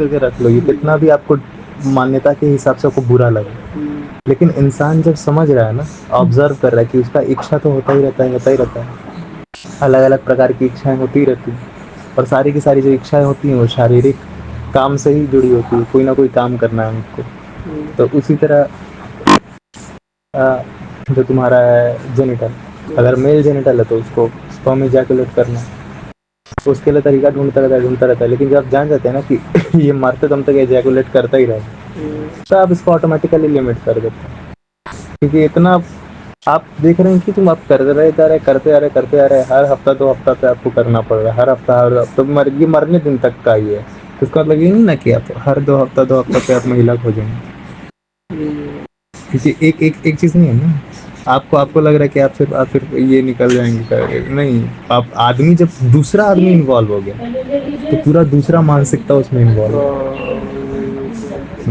करके रख लो, ये कितना भी आपको मान्यता के हिसाब से आपको बुरा लगे, लेकिन इंसान जब समझ रहा है ना, ऑब्जर्व कर रहा है कि उसका इच्छा तो होता ही रहता है, होता ही रहता है, अलग अलग प्रकार की इच्छाएं होती ही रहती हैं, और सारी की सारी जो इच्छाएं होती हैं वो शारीरिक काम से ही जुड़ी होती है, कोई ना कोई काम करना है उसको। तो उसी तरह जो तुम्हारा है जेनिटल, अगर मेल जेनिटल है तो उसको स्पर्म इजैकुलेट करना, तो उसके लिए तरीका ढूंढता रहता है, लेकिन जब आप जान जाते हैं ना कि ये मरते दम तक इजैकुलेट करता ही रहेगा, तो आप इसको ऑटोमेटिकली लिमिट कर देते हैं, क्योंकि इतना आप देख रहे हैं कि तुम आप करते आ रहे, हर हफ्ता 2 हफ्ता पे आपको करना पड़ रहा है, हर हफ्ता ये मरने दिन तक का ही है, तो इसका मतलब ये नहीं ना कि आप हर 2 हफ्ता पे आप महिला खोजेंगे, क्योंकि एक चीज नहीं है ना, आपको लग रहा है कि आप सिर्फ ये निकल जाएंगे, नहीं, आप आदमी जब दूसरा आदमी इन्वॉल्व हो गया तो पूरा दूसरा मानसिकता उसमें इन्वॉल्व है,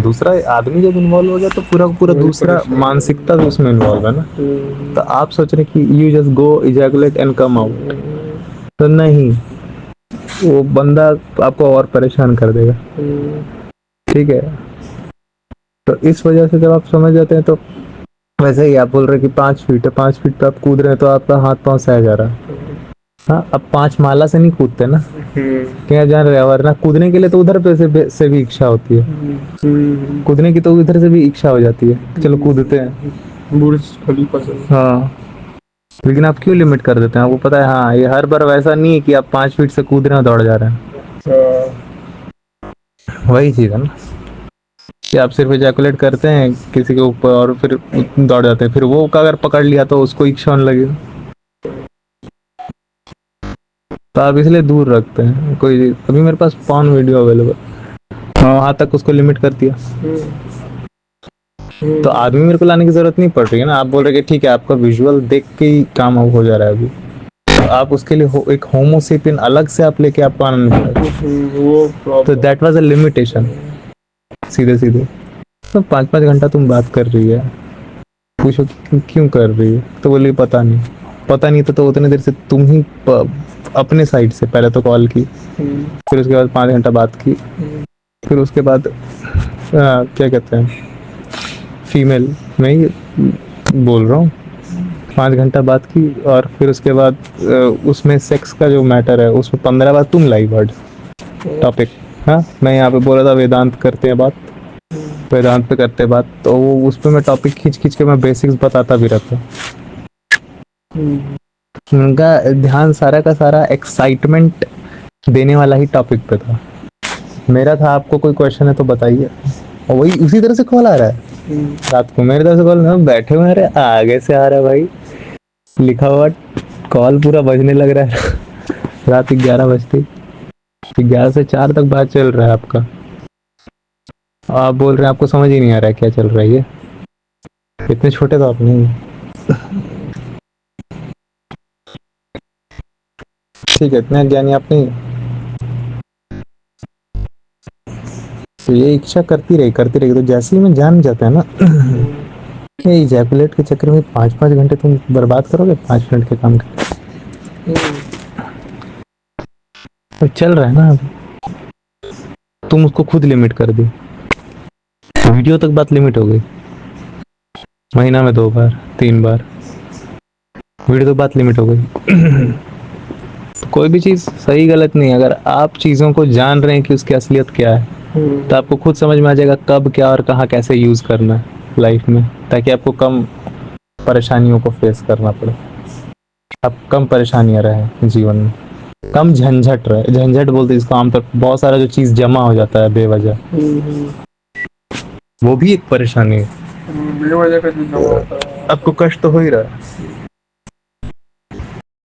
दूसरा आदमी जब इन्वॉल्व हो गया तो पूरा दूसरा मानसिकता भी उसमें इन्वॉल्व है ना। तो आप सोच रहे कि you just go ejaculate and come out, तो नहीं, वो बंदा आपको और परेशान कर देगा, ठीक है। तो इस वजह से जब आप समझ जाते हैं, तो वैसे ही आप बोल रहे हैं कि 5 फीट है, 5 फीट पे आप कूद रहे हैं तो आपका हाथ पांव सह जा रहा है, हाँ, अब 5 माला से नहीं कूदते ना, क्या जान रहे, वरना कूदने के लिए तो उधर पे से भी इच्छा होती है, कूदने की तो इधर से भी इच्छा हो जाती है, चलो कूदते हैं, बुर्ज खलीफा से, हाँ, लेकिन आप क्यों लिमिट कर देते हैं, आपको पता है, हाँ, ये हर बार वैसा नहीं है कि आप 5 फीट से कूद रहे हैं दौड़ जा रहे हैं, वही चीज है ना कि आप सिर्फ इजैकुलेट करते हैं किसी के ऊपर और फिर दौड़ जाते हैं, फिर वो अगर पकड़ लिया तो उसको इच्छा होने लगेगा, तो आप इसलिए दूर रखते हैं। कोई अभी मेरे पास पॉर्न वीडियो अवेलेबल, हाँ, वहां तक उसको लिमिट कर दिया, तो आदमी मेरे को लाने की जरूरत नहीं पड़ रही है ना, आप बोल रहे कि ठीक है आपका विजुअल देख के ही काम हो जा रहा है अभी, तो आप उसके लिए एक होमोसेपियन अलग से आप लेके आपको आनंद वो, तो दैट वाज अ लिमिटेशन, सीधे सीधे। तो 5-5 घंटा तुम बात कर रही है, पूछो क्यों कर रही है, तो बोली पता नहीं, तो उतने देर से तुम ही अपने साइड से पहले तो कॉल की, फिर उसके बाद 5 घंटा बात की, फिर उसके बाद क्या कहते हैं, फीमेल मैं ही बोल रहा हूँ, 5 घंटा बात की, और फिर उसके बाद उसमें सेक्स का जो मैटर है उसमें 15 बार तुम लाइव वर्ड टॉपिक, हाँ, मैं यहाँ पे बोल रहा था वेदांत करते हैं बात, वेदांत पे करते बात, तो वो उस पर मैं टॉपिक खींच के मैं बेसिक्स बताता भी रहता, उनका ध्यान सारा का सारा एक्साइटमेंट देने वाला ही टॉपिक पे था, मेरा था आपको कोई क्वेश्चन है तो बताइए, और वही उसी तरह से कॉल आ रहा है रात को, मेरे तरफ से कॉल, बैठे हुए, अरे आगे से आ रहा है भाई, लिखा हुआ कॉल पूरा बजने लग रहा है रात 11 बजते, 11 से 4 तक बात चल रहा है आपका, आप बोल रहे हैं आपको समझ ही नहीं आ रहा है क्या चल रहा है, ये इतने छोटे तो आप नहीं, ठीक है, इतने ज्ञानी आप नहीं, तो ये इच्छा करती रही, तो जैसे ही मैं जान जाता है ना कि इजैकुलेट के चक्कर में 5-5 घंटे तुम बर्बाद करोगे 5 मिनट के काम के, तो चल रहा है ना अभी, तुम उसको खुद लिमिट कर दी, वीडियो तक बात लिमिट हो गई, महीना में 2 बार 3 बार वीडियो तक बात लिमिट हो गई तो कोई भी चीज सही गलत नहीं, अगर आप चीजों को जान रहे हैं कि उसकी असलियत क्या है, तो आपको खुद समझ में आ जाएगा कब क्या और कहाँ कैसे यूज करना है लाइफ में, ताकि आपको कम परेशानियों को फेस करना पड़े, आप कम परेशानियां रहे जीवन में, कम झंझट रहे, झंझट बोलते इसको आमतौर पर, बहुत सारा जो चीज जमा हो जाता है बेवजह, वो भी एक परेशानी है, बेवजह का आपको कष्ट तो हो ही रहा है,